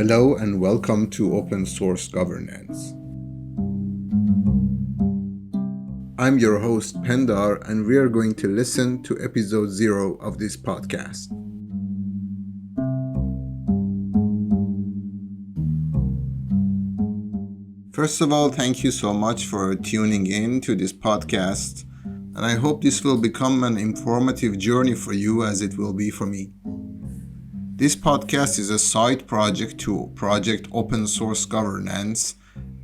Hello and welcome to Open Source Governance. I'm your host Pendar, and we are going to listen to episode 0 of this podcast. First of all, thank you so much for tuning in to this podcast, and I hope this will become an informative journey for you as it will be for me. This podcast is a side project to Project Open Source Governance,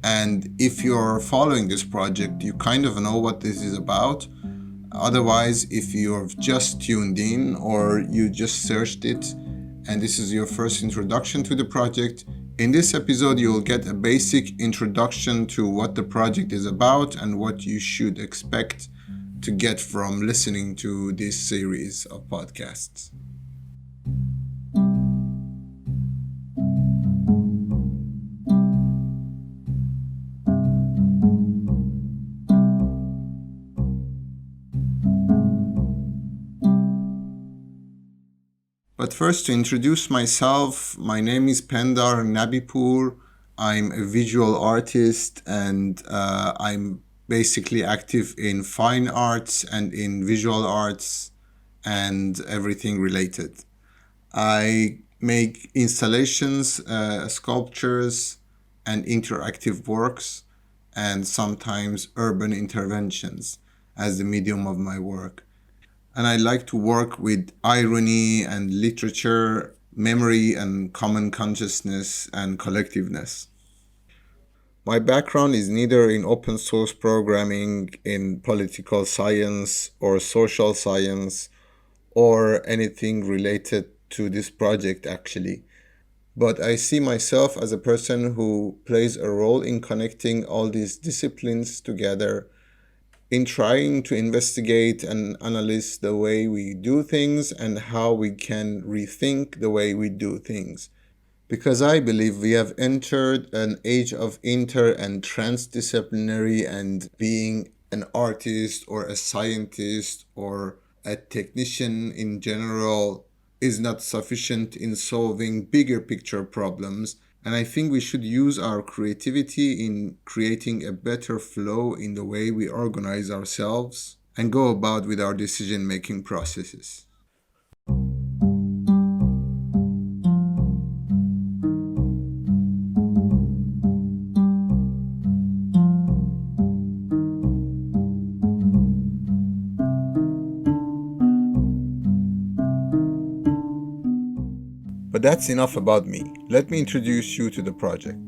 and if you're following this project, you kind of know what this is about. Otherwise, if you've just tuned in or you just searched it and this is your first introduction to the project, in this episode you'll get a basic introduction to what the project is about and what you should expect to get from listening to this series of podcasts. But first, to introduce myself, my name is Pendar Nabipur. I'm a visual artist and I'm basically active in fine arts and in visual arts and everything related. I make installations, sculptures, and interactive works, and sometimes urban interventions as the medium of my work. And I like to work with irony and literature, memory and common consciousness and collectiveness. My background is neither in open source programming, in political science or social science, or anything related to this project actually. But I see myself as a person who plays a role in connecting all these disciplines together, in trying to investigate and analyze the way we do things and how we can rethink the way we do things. Because I believe we have entered an age of inter and transdisciplinary, and being an artist or a scientist or a technician in general is not sufficient in solving bigger picture problems. And I think we should use our creativity in creating a better flow in the way we organize ourselves and go about with our decision-making processes. But that's enough about me. Let me introduce you to the project.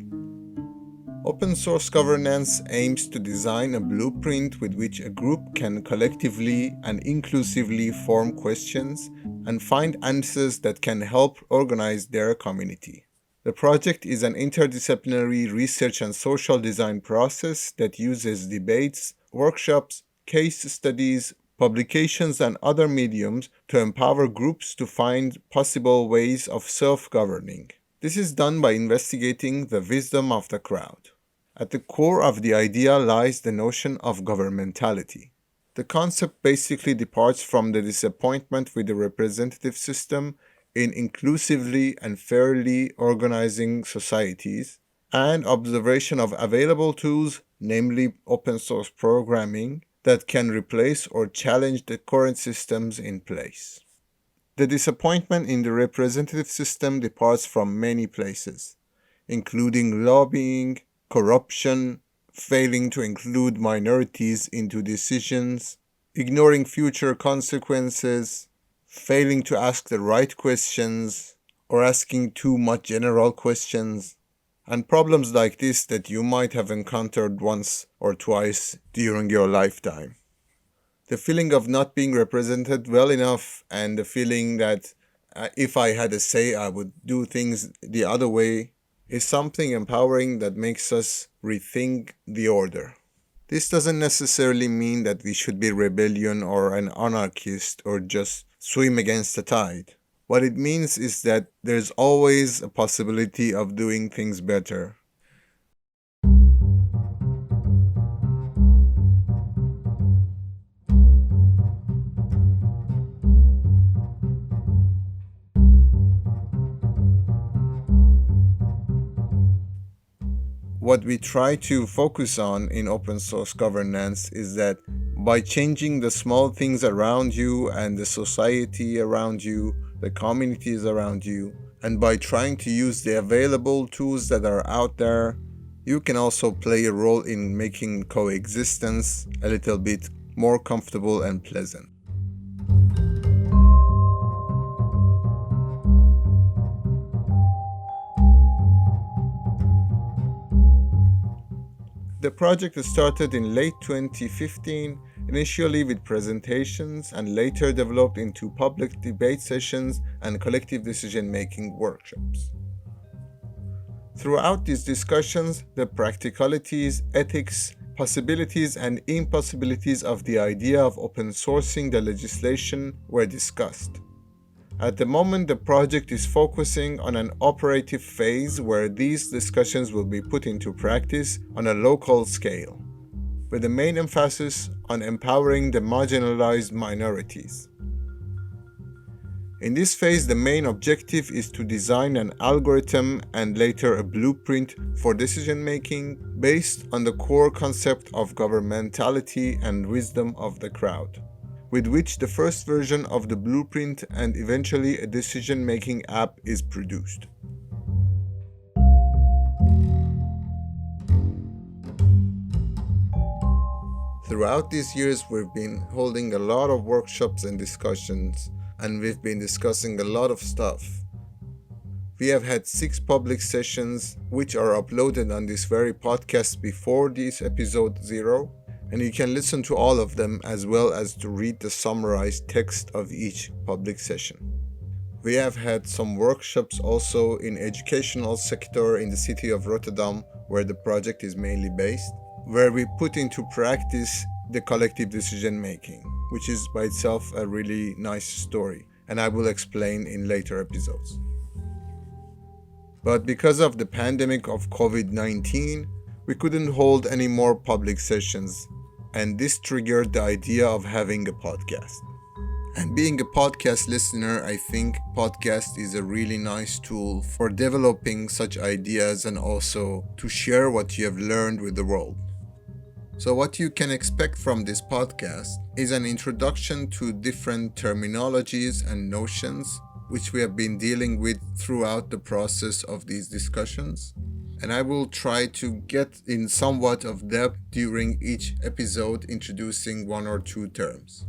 Open source governance aims to design a blueprint with which a group can collectively and inclusively form questions and find answers that can help organize their community. The project is an interdisciplinary research and social design process that uses debates, workshops, case studies, publications, and other mediums to empower groups to find possible ways of self-governing. This is done by investigating the wisdom of the crowd. At the core of the idea lies the notion of governmentality. The concept basically departs from the disappointment with the representative system in inclusively and fairly organizing societies, and observation of available tools, namely open source programming, that can replace or challenge the current systems in place. The disappointment in the representative system departs from many places, including lobbying, corruption, failing to include minorities into decisions, ignoring future consequences, failing to ask the right questions, or asking too much general questions, and problems like this that you might have encountered once or twice during your lifetime. The feeling of not being represented well enough, and the feeling that if I had a say I would do things the other way, is something empowering that makes us rethink the order. This doesn't necessarily mean that we should be rebellion or an anarchist or just swim against the tide. What it means is that there's always a possibility of doing things better. what we try to focus on in open source governance is that by changing the small things around you and the society around you, the communities around you, and by trying to use the available tools that are out there, you can also play a role in making coexistence a little bit more comfortable and pleasant. The project started in late 2015, initially with presentations and later developed into public debate sessions and collective decision-making workshops. Throughout these discussions, the practicalities, ethics, possibilities, and impossibilities of the idea of open sourcing the legislation were discussed. At the moment, the project is focusing on an operative phase where these discussions will be put into practice on a local scale, with the main emphasis on empowering the marginalized minorities. In this phase, the main objective is to design an algorithm and later a blueprint for decision-making based on the core concept of governmentality and wisdom of the crowd, with which the first version of the blueprint and eventually a decision-making app is produced. Throughout these years, we've been holding a lot of workshops and discussions, and we've been discussing a lot of stuff. We have had 6 public sessions which are uploaded on this very podcast before this episode 0, and you can listen to all of them as well as to read the summarized text of each public session. We have had some workshops also in educational sector in the city of Rotterdam, where the project is mainly based, where we put into practice the collective decision making, which is by itself a really nice story, and I will explain in later episodes. But because of the pandemic of COVID-19, we couldn't hold any more public sessions, and this triggered the idea of having a podcast. And being a podcast listener, I think podcast is a really nice tool for developing such ideas and also to share what you have learned with the world. So what you can expect from this podcast is an introduction to different terminologies and notions which we have been dealing with throughout the process of these discussions. And I will try to get in somewhat of depth during each episode, introducing 1 or 2 terms.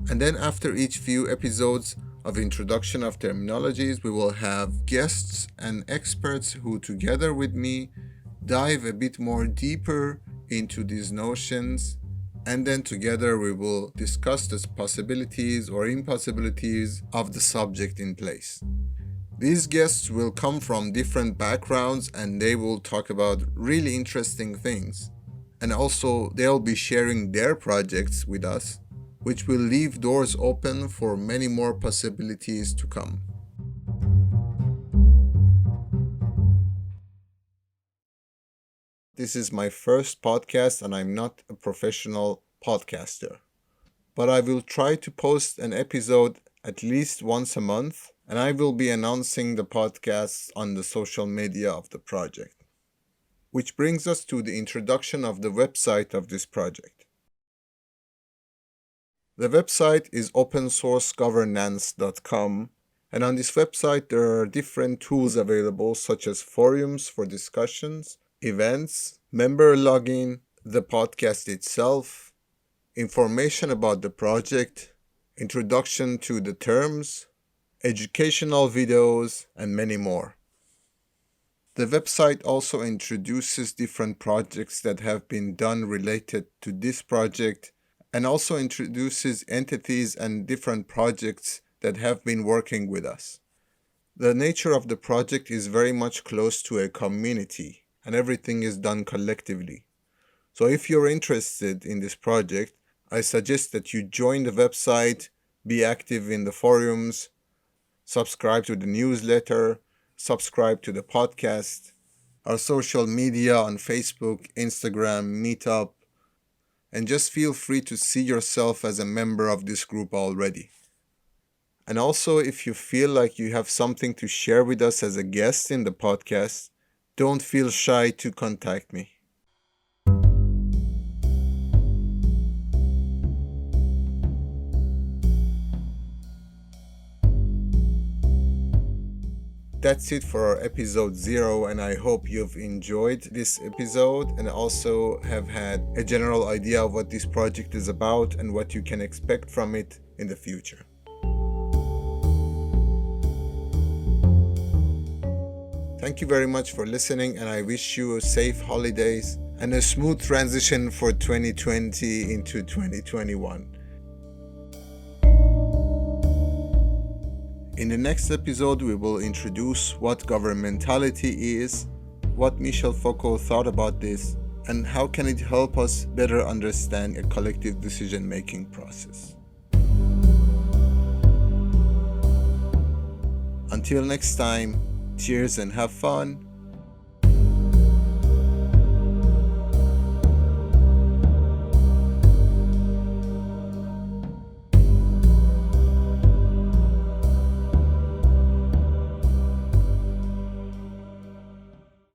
And then after each few episodes of introduction of terminologies, we will have guests and experts who together with me dive a bit more deeper into these notions, and then together we will discuss the possibilities or impossibilities of the subject in place. These guests will come from different backgrounds and they will talk about really interesting things. And also they'll be sharing their projects with us, which will leave doors open for many more possibilities to come. This is my first podcast and I'm not a professional podcaster. But I will try to post an episode at least once a month, and I will be announcing the podcasts on the social media of the project. Which brings us to the introduction of the website of this project. The website is opensourcegovernance.com, and on this website there are different tools available such as forums for discussions, events, member login, the podcast itself, information about the project, introduction to the terms, educational videos, and many more. The website also introduces different projects that have been done related to this project, and also introduces entities and different projects that have been working with us. The nature of the project is very much close to a community, and everything is done collectively. So if you're interested in this project, I suggest that you join the website, be active in the forums, subscribe to the newsletter, subscribe to the podcast, our social media on Facebook, Instagram, Meetup, and just feel free to see yourself as a member of this group already. And also, if you feel like you have something to share with us as a guest in the podcast, Don't feel shy to contact me. That's it for our episode 0, and I hope you've enjoyed this episode and also have had a general idea of what this project is about and what you can expect from it in the future. Thank you very much for listening, and I wish you a safe holidays and a smooth transition for 2020 into 2021. In the next episode, we will introduce what governmentality is, what Michel Foucault thought about this, and how can it help us better understand a collective decision-making process. Until next time, cheers and have fun.